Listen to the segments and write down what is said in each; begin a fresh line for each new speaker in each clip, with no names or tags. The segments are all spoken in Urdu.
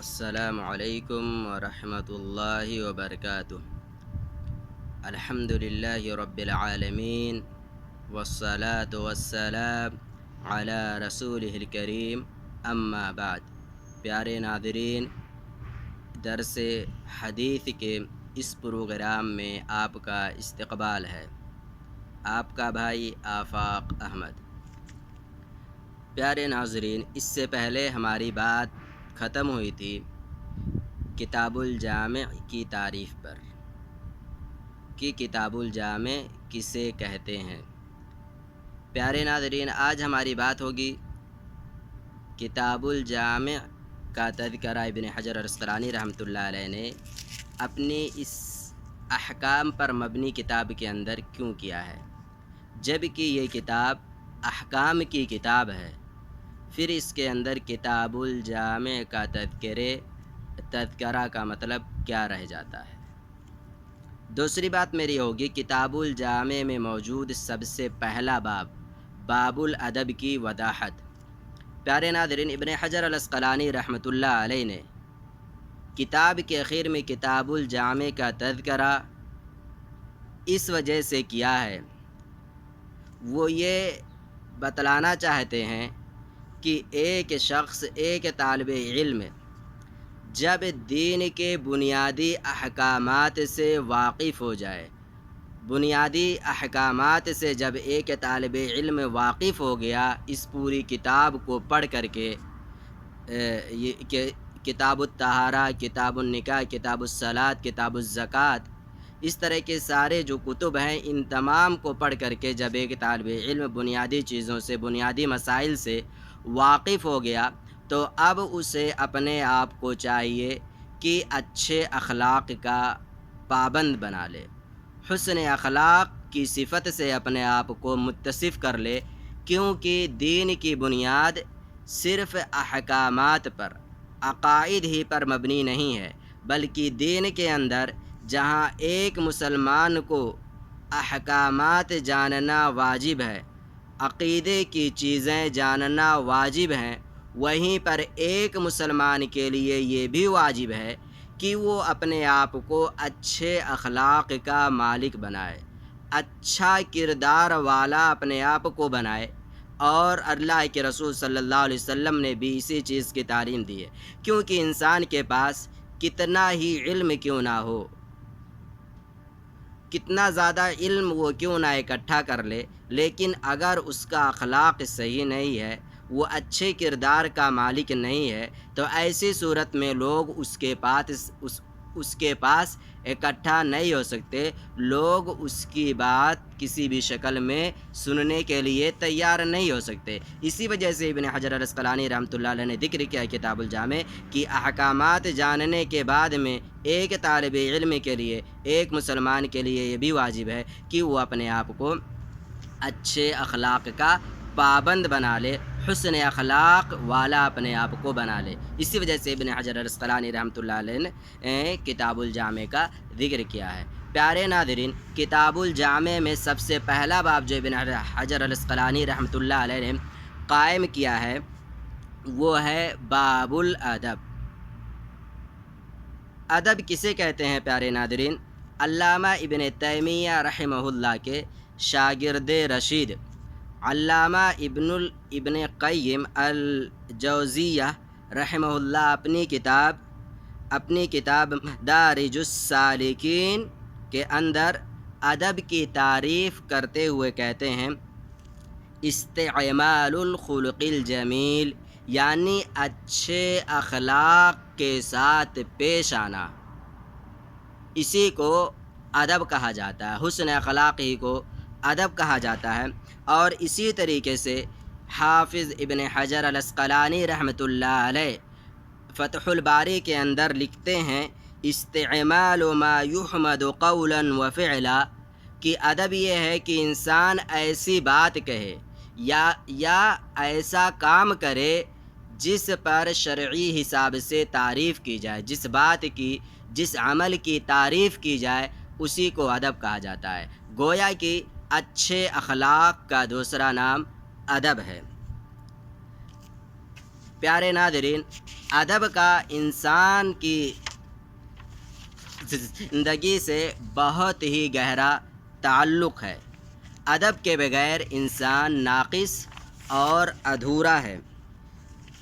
السلام علیکم ورحمۃ اللہ وبرکاتہ۔ الحمد للہ رب العالمین والصلاة والسلام علی رسولہ الکریم، اما بعد۔ پیارے ناظرین، درس حدیث کے اس پروگرام میں آپ کا استقبال ہے۔ آپ کا بھائی آفاق احمد۔ پیارے ناظرین، اس سے پہلے ہماری بات ختم ہوئی تھی کتاب الجامع کی تعریف پر کہ کتاب الجامع کسے کہتے ہیں۔ پیارے ناظرین، آج ہماری بات ہوگی کتاب الجامع کا تذکرہ ابن حجر العسقلانی رحمۃ اللہ علیہ نے اپنی اس احکام پر مبنی کتاب کے اندر کیوں کیا ہے، جبکہ یہ کتاب احکام کی کتاب ہے، پھر اس کے اندر کتاب الجامع کا تذکرہ کا مطلب کیا رہ جاتا ہے۔ دوسری بات میری ہوگی کتاب الجامع میں موجود سب سے پہلا باب الادب کی وضاحت۔ پیارے ناظرین، ابن حجر العسقلانی رحمۃ اللہ علیہ نے کتاب کے اخیر میں کتاب الجامع کا تذکرہ اس وجہ سے کیا ہے، وہ یہ بتلانا چاہتے ہیں کہ ایک شخص، ایک طالب علم جب دین کے بنیادی احکامات سے واقف ہو جائے، بنیادی احکامات سے جب ایک طالب علم واقف ہو گیا، اس پوری کتاب کو پڑھ کر کے، کتاب الطہارہ، کتاب النکاح، کتاب الصلاۃ، کتاب الزکوٰۃ، اس طرح کے سارے جو کتب ہیں، ان تمام کو پڑھ کر کے جب ایک طالب علم بنیادی چیزوں سے، بنیادی مسائل سے واقف ہو گیا، تو اب اسے اپنے آپ کو چاہیے کہ اچھے اخلاق کا پابند بنا لے، حسن اخلاق کی صفت سے اپنے آپ کو متصف کر لے، کیونکہ دین کی بنیاد صرف احکامات پر، عقائد ہی پر مبنی نہیں ہے، بلکہ دین کے اندر جہاں ایک مسلمان کو احکامات جاننا واجب ہے، عقیدے کی چیزیں جاننا واجب ہیں، وہیں پر ایک مسلمان کے لیے یہ بھی واجب ہے کہ وہ اپنے آپ کو اچھے اخلاق کا مالک بنائے، اچھا کردار والا اپنے آپ کو بنائے، اور اللہ کے رسول صلی اللہ علیہ وسلم نے بھی اسی چیز کی تعلیم دی ہے، کیونکہ انسان کے پاس کتنا ہی علم کیوں نہ ہو، کتنا زیادہ علم وہ کیوں نہ اکٹھا کر لے، لیکن اگر اس کا اخلاق صحیح نہیں ہے، وہ اچھے کردار کا مالک نہیں ہے، تو ایسی صورت میں لوگ اس کے پاس اکٹھا نہیں ہو سکتے، لوگ اس کی بات کسی بھی شکل میں سننے کے لیے تیار نہیں ہو سکتے۔ اسی وجہ سے ابن حجر العسقلانی رحمۃ اللہ علیہ نے ذکر کیا کتاب الجامع کہ احکامات جاننے کے بعد میں ایک طالب علم کے لیے، ایک مسلمان کے لیے یہ بھی واجب ہے کہ وہ اپنے آپ کو اچھے اخلاق کا پابند بنا لے، حسن اخلاق والا اپنے آپ کو بنا لے۔ اسی وجہ سے ابن حجر العسقلانی رحمۃ اللہ علیہ نے کتاب الجامع کا ذکر کیا ہے۔ پیارے ناظرین، کتاب الجامع میں سب سے پہلا باب جو ابن حجر العسقلانی رحمۃ اللہ علیہ نے قائم کیا ہے، وہ ہے باب الادب۔ ادب کسے کہتے ہیں پیارے ناظرین؟ علامہ ابن تیمیہ رحمہ اللہ کے شاگرد رشید علامہ ابن قیم الجوزیہ رحمہ اللہ اپنی کتاب مدارج السالکین کے اندر ادب کی تعریف کرتے ہوئے کہتے ہیں استعمال الخلق الجمیل، یعنی اچھے اخلاق کے ساتھ پیش آنا، اسی کو ادب کہا جاتا ہے، حسن اخلاق ہی کو ادب کہا جاتا ہے۔ اور اسی طریقے سے حافظ ابن حجر العسقلانی رحمۃ اللہ علیہ فتح الباری کے اندر لکھتے ہیں استعمال ما یحمد قولا وفعلا، کہ ادب یہ ہے کہ انسان ایسی بات کہے یا ایسا کام کرے جس پر شرعی حساب سے تعریف کی جائے، جس بات کی، جس عمل کی تعریف کی جائے، اسی کو ادب کہا جاتا ہے۔ گویا کہ اچھے اخلاق کا دوسرا نام ادب ہے۔ پیارے ناظرین، ادب کا انسان کی زندگی سے بہت ہی گہرا تعلق ہے۔ ادب کے بغیر انسان ناقص اور ادھورا ہے،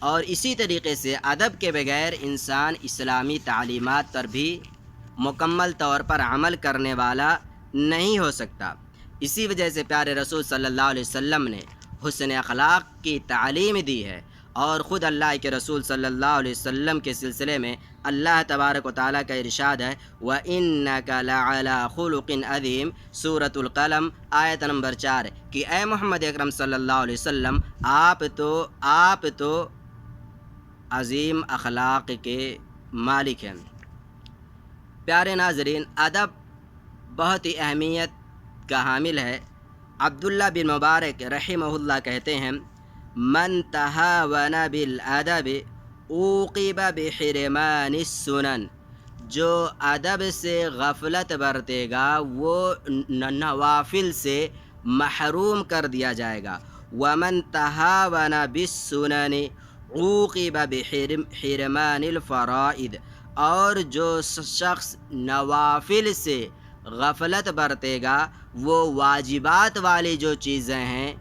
اور اسی طریقے سے ادب کے بغیر انسان اسلامی تعلیمات پر بھی مکمل طور پر عمل کرنے والا نہیں ہو سکتا۔ اسی وجہ سے پیارے رسول صلی اللہ علیہ وسلم نے حسن اخلاق کی تعلیم دی ہے، اور خود اللہ کے رسول صلی اللہ علیہ وسلم کے سلسلے میں اللہ تبارک و تعالیٰ کا ارشاد ہے وَإِنَّكَ لَعَلَىٰ خُلُقٍ عَظِيمٍ، سورۃ القلم آیت نمبر 4، کہ اے محمد اکرم صلی اللہ علیہ وسلم، آپ تو عظیم اخلاق کے مالک ہیں۔ پیارے ناظرین، ادب بہت ہی اہمیت کا حامل ہے۔ عبداللہ بن مبارک رحمہ اللہ کہتے ہیں من تہاون بالادب عوقب بحرمان السنن، جو ادب سے غفلت برتے گا وہ نوافل سے محروم کر دیا جائے گا۔ ومن تہاون بالسنن عوقب بحرمان الفرائض، اور جو شخص نوافل سے غفلت برتے گا وہ واجبات والی جو چیزیں ہیں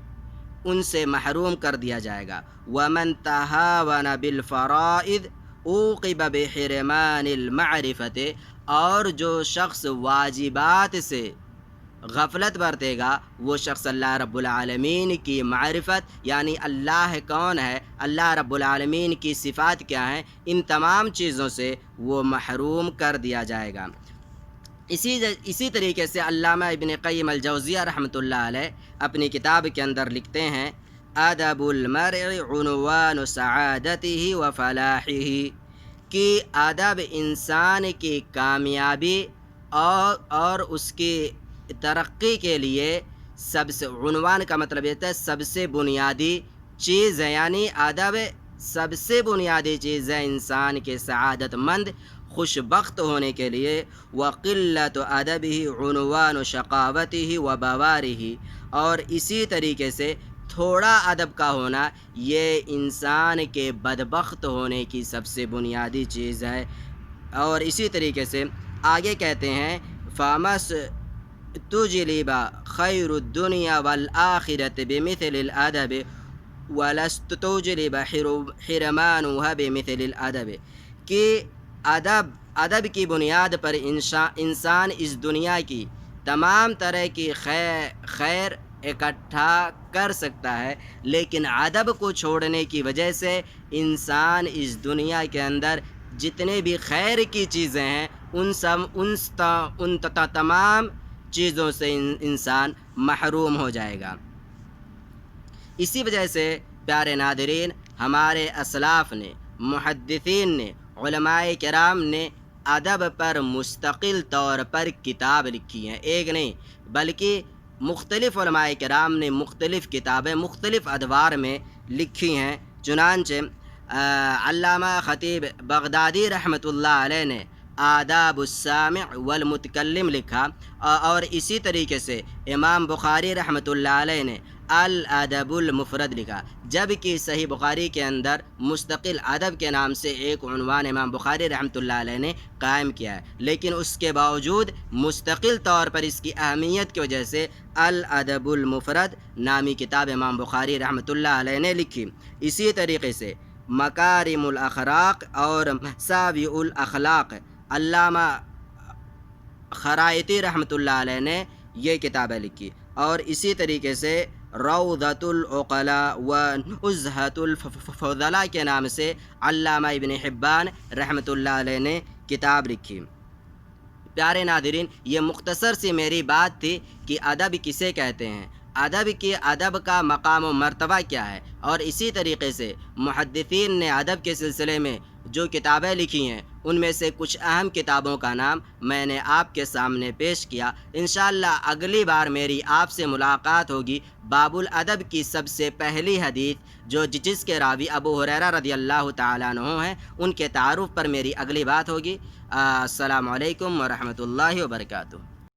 ان سے محروم کر دیا جائے گا۔ ومن تہاون بالفرائض عوقب بحرمان المعرفۃ، اور جو شخص واجبات سے غفلت برتے گا وہ شخص اللہ رب العالمین کی معرفت، یعنی اللہ کون ہے، اللہ رب العالمین کی صفات کیا ہیں، ان تمام چیزوں سے وہ محروم کر دیا جائے گا۔ اسی طریقے سے علامہ ابن قیم الجوزیہ رحمۃ اللہ علیہ اپنی کتاب کے اندر لکھتے ہیں ادب المرء عنوان سعادتہ و فلاحہ، کہ ادب انسان کی کامیابی اور اس کی ترقی کے لیے سب سے، عنوان کا مطلب یہ ہے سب سے بنیادی چیز ہے، یعنی ادب سب سے بنیادی چیز ہے انسان کے سعادت مند خوش بخت ہونے کے لیے۔ وقلت ادبہ عنوان شقاوتہ و بوارہ، اور اسی طریقے سے تھوڑا ادب کا ہونا یہ انسان کے بدبخت ہونے کی سب سے بنیادی چیز ہے۔ اور اسی طریقے سے آگے کہتے ہیں فامس تجلب خیر الدنیا والآخرۃ بمثل الادب ولست تجلب حرمانها بمثل الادب، کہ ادب کی بنیاد پر انسان اس دنیا کی تمام طرح کی خیر اکٹھا کر سکتا ہے، لیکن ادب کو چھوڑنے کی وجہ سے انسان اس دنیا کے اندر جتنے بھی خیر کی چیزیں ہیں ان تمام چیزوں سے انسان محروم ہو جائے گا۔ اسی وجہ سے پیارے ناظرین، ہمارے اسلاف نے، محدثین نے، علماء کرام نے ادب پر مستقل طور پر کتاب لکھی ہیں، ایک نہیں بلکہ مختلف علماء کرام نے مختلف کتابیں مختلف ادوار میں لکھی ہیں۔ چنانچہ علامہ خطیب بغدادی رحمۃ اللہ علیہ نے آداب السامع والمتکلم لکھا، اور اسی طریقے سے امام بخاری رحمۃ اللہ علیہ نے الادب المفرد لکھا، جبکہ صحیح بخاری کے اندر مستقل ادب کے نام سے ایک عنوان امام بخاری رحمۃ اللہ علیہ نے قائم کیا ہے، لیکن اس کے باوجود مستقل طور پر اس کی اہمیت کی وجہ سے الادب المفرد نامی کتاب امام بخاری رحمۃ اللہ علیہ نے لکھی۔ اسی طریقے سے مکارم الاخلاق اور مساوی الاخلاق علامہ خرائطی رحمۃ اللہ علیہ نے یہ کتابیں لکھی، اور اسی طریقے سے روضۃ العقلاء و نزہۃ الفضلاء کے نام سے علامہ ابن حبان رحمۃ اللہ علیہ نے کتاب لکھی۔ پیارے ناظرین، یہ مختصر سی میری بات تھی کہ ادب کسے کہتے ہیں، ادب کا مقام و مرتبہ کیا ہے، اور اسی طریقے سے محدثین نے ادب کے سلسلے میں جو کتابیں لکھی ہیں ان میں سے کچھ اہم کتابوں کا نام میں نے آپ کے سامنے پیش کیا۔ انشاءاللہ اگلی بار میری آپ سے ملاقات ہوگی باب الادب کی سب سے پہلی حدیث جس کے راوی ابو ہریرہ رضی اللہ تعالیٰ عنہ ہیں، ان کے تعارف پر میری اگلی بات ہوگی۔ السلام علیکم ورحمۃ اللہ وبرکاتہ۔